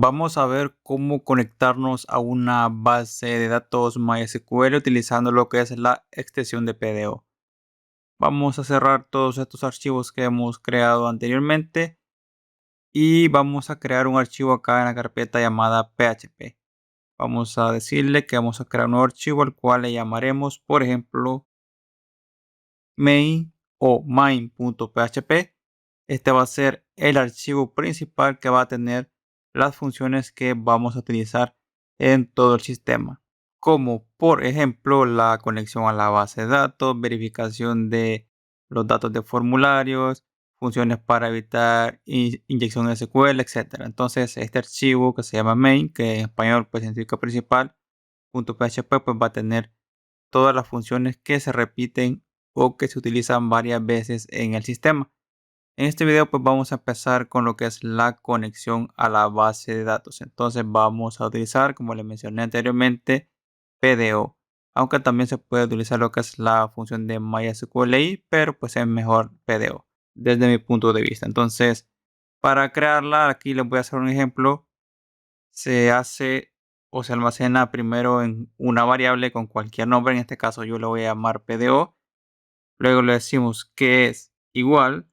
Vamos a ver cómo conectarnos a una base de datos MySQL utilizando lo que es la extensión de PDO. Vamos a cerrar todos estos archivos que hemos creado anteriormente y vamos a crear un archivo acá en la carpeta llamada PHP. Vamos a decirle que vamos a crear un nuevo archivo al cual le llamaremos, por ejemplo, main o main.php. Este va a ser el archivo principal que va a tener las funciones que vamos a utilizar en todo el sistema, como por ejemplo la conexión a la base de datos, verificación de los datos de formularios, funciones para evitar inyección de SQL, etcétera. Entonces este archivo que se llama main, que en español pues significa principal, .php, pues va a tener todas las funciones que se repiten o que se utilizan varias veces en el sistema. En este video pues vamos a empezar con lo que es la conexión a la base de datos. Entonces vamos a utilizar, como les mencioné anteriormente, PDO. Aunque también se puede utilizar lo que es la función de MySQLi, pero pues es mejor PDO desde mi punto de vista. Entonces, para crearla, aquí les voy a hacer un ejemplo. Se hace o se almacena primero en una variable con cualquier nombre. En este caso yo le voy a llamar PDO. Luego le decimos que es igual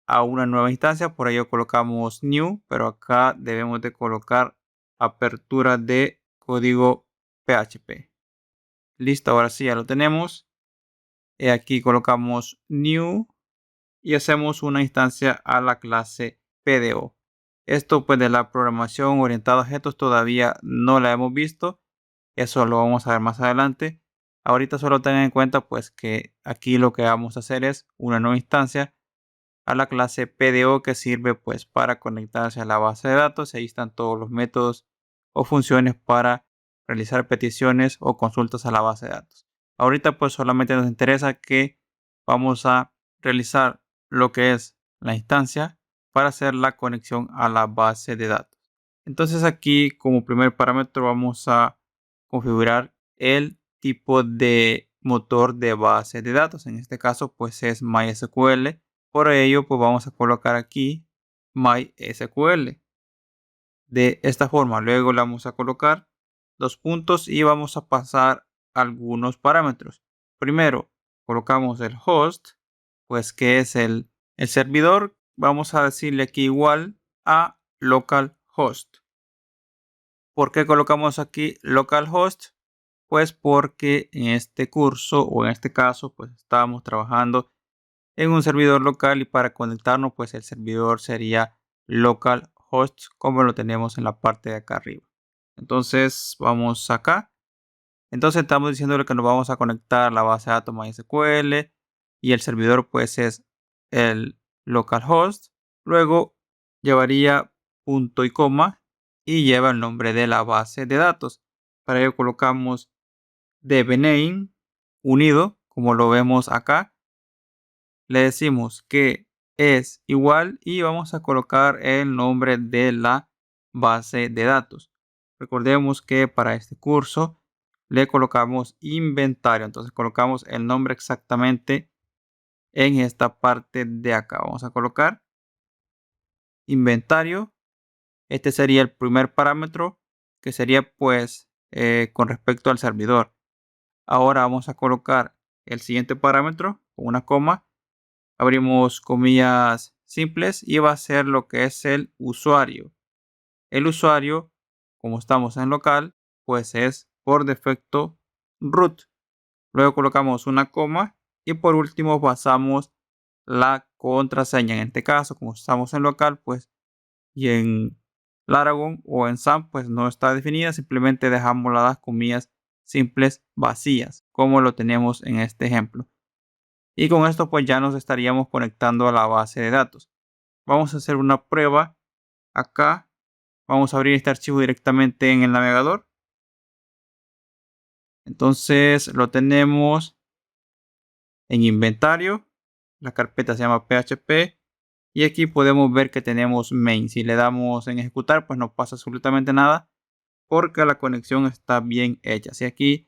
a una nueva instancia, por ello colocamos new, pero acá debemos de colocar apertura de código PHP. Listo, ahora sí ya lo tenemos. Aquí colocamos new y hacemos una instancia a la clase PDO. Esto pues de la programación orientada a objetos todavía no la hemos visto. Eso lo vamos a ver más adelante. Ahorita solo tengan en cuenta pues que aquí lo que vamos a hacer es una nueva instancia a la clase PDO que sirve pues para conectarse a la base de datos. Ahí están todos los métodos o funciones para realizar peticiones o consultas a la base de datos. Ahorita pues solamente nos interesa que vamos a realizar lo que es la instancia para hacer la conexión a la base de datos. Entonces aquí como primer parámetro vamos a configurar el tipo de motor de base de datos. En este caso pues es MySQL. Por ello, pues vamos a colocar aquí MySQL. De esta forma, luego le vamos a colocar dos puntos y vamos a pasar algunos parámetros. Primero, colocamos el host, pues que es el servidor. Vamos a decirle aquí igual a localhost. ¿Por qué colocamos aquí localhost? Pues porque en este curso o en este caso, pues estábamos trabajando en un servidor local y para conectarnos pues el servidor sería localhost como lo tenemos en la parte de acá arriba. Entonces vamos acá. Entonces estamos diciendo que nos vamos a conectar a la base de datos MySQL y el servidor pues es el localhost. Luego llevaría punto y coma y lleva el nombre de la base de datos. Para ello colocamos dbName unido como lo vemos acá. Le decimos que es igual y vamos a colocar el nombre de la base de datos. Recordemos que para este curso le colocamos inventario. Entonces colocamos el nombre exactamente en esta parte de acá. Vamos a colocar inventario. Este sería el primer parámetro que sería pues con respecto al servidor. Ahora vamos a colocar el siguiente parámetro con una coma. Abrimos comillas simples y va a ser lo que es el usuario. El usuario, como estamos en local, pues es por defecto root. Luego colocamos una coma y por último pasamos la contraseña. En este caso, como estamos en local, pues y en Laragon o en SAM, pues no está definida. Simplemente dejamos las comillas simples vacías, como lo tenemos en este ejemplo. Y con esto pues ya nos estaríamos conectando a la base de datos. Vamos a hacer una prueba. Acá vamos a abrir este archivo directamente en el navegador. Entonces lo tenemos en inventario. La carpeta se llama PHP. Y aquí podemos ver que tenemos main. Si le damos en ejecutar pues no pasa absolutamente nada porque la conexión está bien hecha. Si aquí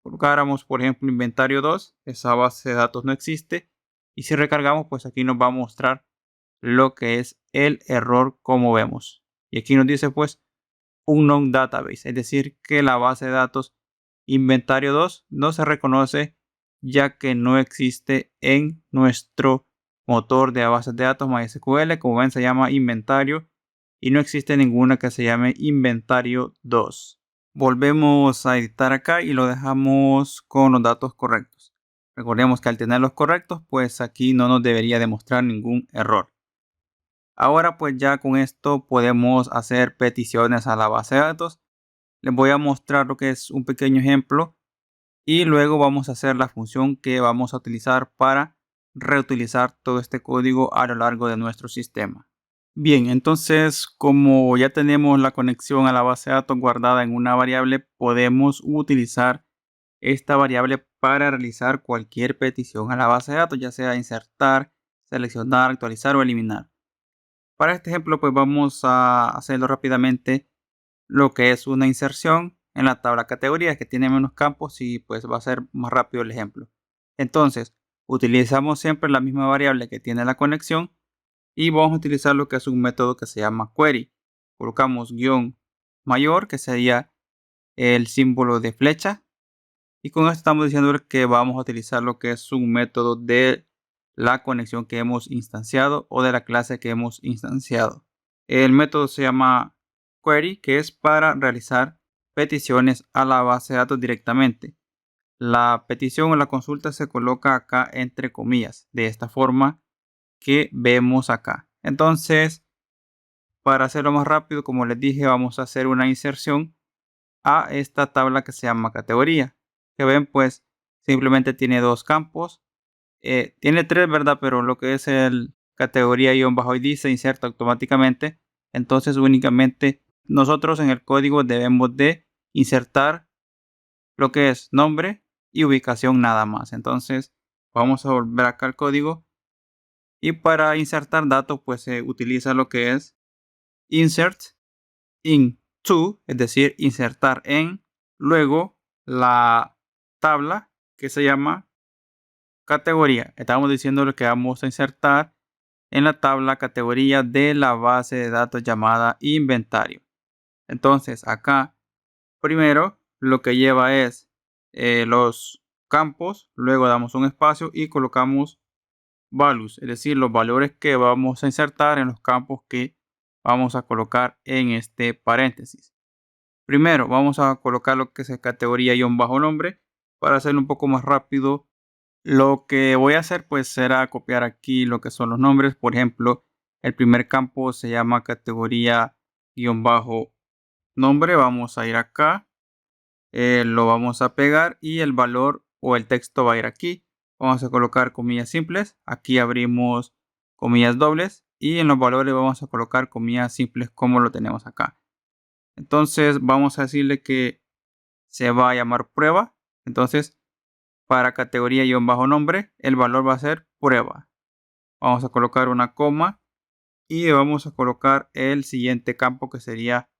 colocáramos por ejemplo inventario 2, esa base de datos no existe. Y si recargamos pues aquí nos va a mostrar lo que es el error como vemos. Y aquí nos dice pues unknown database, es decir, que la base de datos inventario 2 no se reconoce ya que no existe en nuestro motor de bases de datos MySQL. Como ven, se llama inventario y no existe ninguna que se llame inventario 2. Volvemos a editar acá y lo dejamos con los datos correctos. Recordemos que al tenerlos correctos, pues aquí no nos debería demostrar ningún error. Ahora pues ya con esto podemos hacer peticiones a la base de datos. Les voy a mostrar lo que es un pequeño ejemplo y luego vamos a hacer la función que vamos a utilizar para reutilizar todo este código a lo largo de nuestro sistema. Bien, entonces como ya tenemos la conexión a la base de datos guardada en una variable, podemos utilizar esta variable para realizar cualquier petición a la base de datos, ya sea insertar, seleccionar, actualizar o eliminar. Para este ejemplo, pues vamos a hacerlo rápidamente, lo que es una inserción en la tabla categorías que tiene menos campos y pues va a ser más rápido el ejemplo. Entonces, utilizamos siempre la misma variable que tiene la conexión y vamos a utilizar lo que es un método que se llama query. Colocamos guión mayor, que sería el símbolo de flecha, y con esto estamos diciendo que vamos a utilizar lo que es un método de la conexión que hemos instanciado o de la clase que hemos instanciado. El método se llama query, que es para realizar peticiones a la base de datos directamente. La petición o la consulta se coloca acá entre comillas, de esta forma que vemos acá. Entonces, para hacerlo más rápido, como les dije, vamos a hacer una inserción a esta tabla que se llama categoría. Que ven, pues simplemente tiene dos campos. Tiene tres, ¿verdad? Pero lo que es el categoría-id se inserta automáticamente. Entonces únicamente nosotros en el código debemos de insertar lo que es nombre y ubicación nada más. Entonces vamos a volver acá al código. Y para insertar datos, pues se utiliza lo que es insert into, es decir, insertar en, luego la tabla que se llama categoría. Estamos diciendo lo que vamos a insertar en la tabla categoría de la base de datos llamada inventario. Entonces acá primero lo que lleva es los campos, luego damos un espacio y colocamos values, es decir, los valores que vamos a insertar en los campos que vamos a colocar en este paréntesis. Primero vamos a colocar lo que es categoría-nombre. Para hacerlo un poco más rápido, lo que voy a hacer pues será copiar aquí lo que son los nombres. Por ejemplo, el primer campo se llama categoría-nombre. Vamos a ir acá, lo vamos a pegar y el valor o el texto va a ir aquí. Vamos a colocar comillas simples. Aquí abrimos comillas dobles y en los valores vamos a colocar comillas simples como lo tenemos acá. Entonces vamos a decirle que se va a llamar prueba. Entonces para categoría-nombre el valor va a ser prueba. Vamos a colocar una coma y vamos a colocar el siguiente campo que sería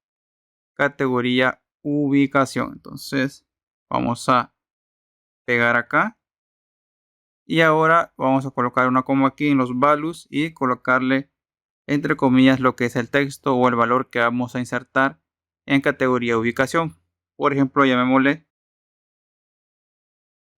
categoría ubicación. Entonces vamos a pegar acá y ahora vamos a colocar una coma aquí en los values y colocarle entre comillas lo que es el texto o el valor que vamos a insertar en categoría ubicación. Por ejemplo, llamémosle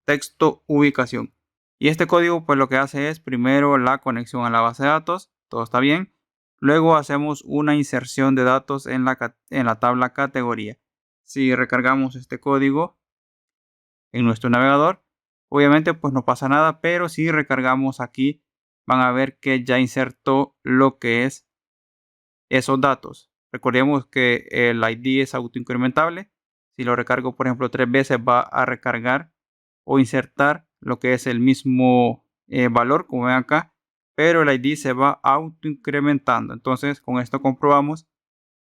texto ubicación. Y este código pues lo que hace es primero la conexión a la base de datos, todo está bien. Luego hacemos una inserción de datos en la tabla categoría. Si recargamos este código en nuestro navegador, obviamente pues no pasa nada, pero si recargamos aquí van a ver que ya insertó lo que es esos datos. Recordemos que el ID es autoincrementable. Si lo recargo por ejemplo 3 veces va a recargar o insertar lo que es el mismo valor como ven acá, pero el ID se va autoincrementando. Entonces con esto comprobamos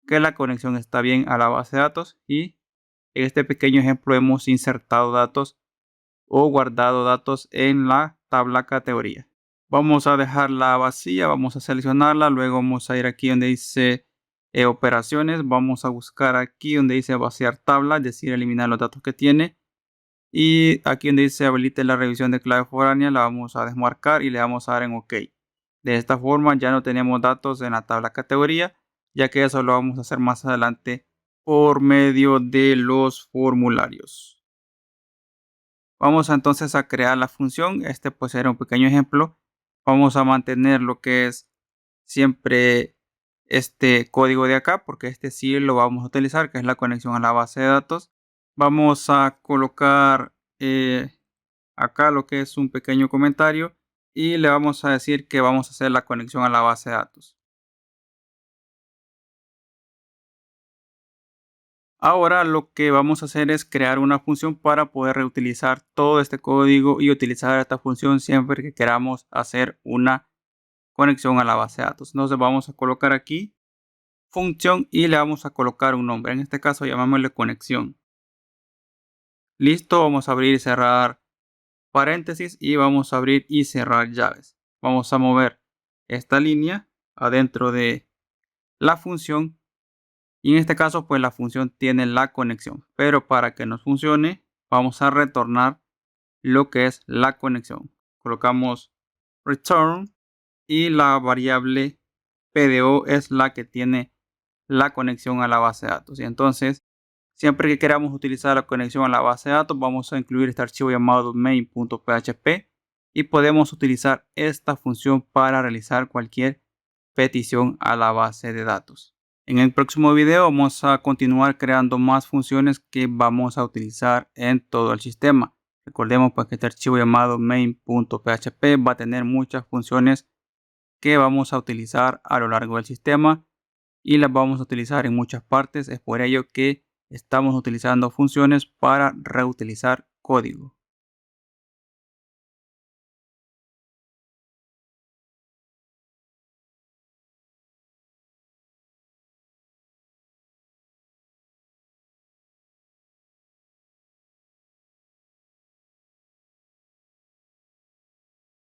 que la conexión está bien a la base de datos y en este pequeño ejemplo hemos insertado datos o guardado datos en la tabla categoría. Vamos a dejarla vacía, vamos a seleccionarla, luego vamos a ir aquí donde dice operaciones, vamos a buscar aquí donde dice vaciar tabla, es decir, eliminar los datos que tiene. Y aquí donde dice habilite la revisión de clave foránea, la vamos a desmarcar y le vamos a dar en OK. De esta forma ya no tenemos datos en la tabla categoría, ya que eso lo vamos a hacer más adelante por medio de los formularios. Vamos entonces a crear la función. Este pues será un pequeño ejemplo. Vamos a mantener lo que es siempre este código de acá, porque este sí lo vamos a utilizar, que es la conexión a la base de datos. Vamos a colocar acá lo que es un pequeño comentario y le vamos a decir que vamos a hacer la conexión a la base de datos. Ahora lo que vamos a hacer es crear una función para poder reutilizar todo este código y utilizar esta función siempre que queramos hacer una conexión a la base de datos. Entonces vamos a colocar aquí función y le vamos a colocar un nombre. En este caso llamémosle conexión. Listo, vamos a abrir y cerrar paréntesis y vamos a abrir y cerrar llaves. Vamos a mover esta línea adentro de la función y en este caso pues la función tiene la conexión, pero para que nos funcione vamos a retornar lo que es la conexión. Colocamos return y la variable PDO es la que tiene la conexión a la base de datos. Y entonces, siempre que queramos utilizar la conexión a la base de datos, vamos a incluir este archivo llamado main.php y podemos utilizar esta función para realizar cualquier petición a la base de datos. En el próximo video vamos a continuar creando más funciones que vamos a utilizar en todo el sistema. Recordemos pues que este archivo llamado main.php va a tener muchas funciones que vamos a utilizar a lo largo del sistema y las vamos a utilizar en muchas partes. Es por ello que estamos utilizando funciones para reutilizar código.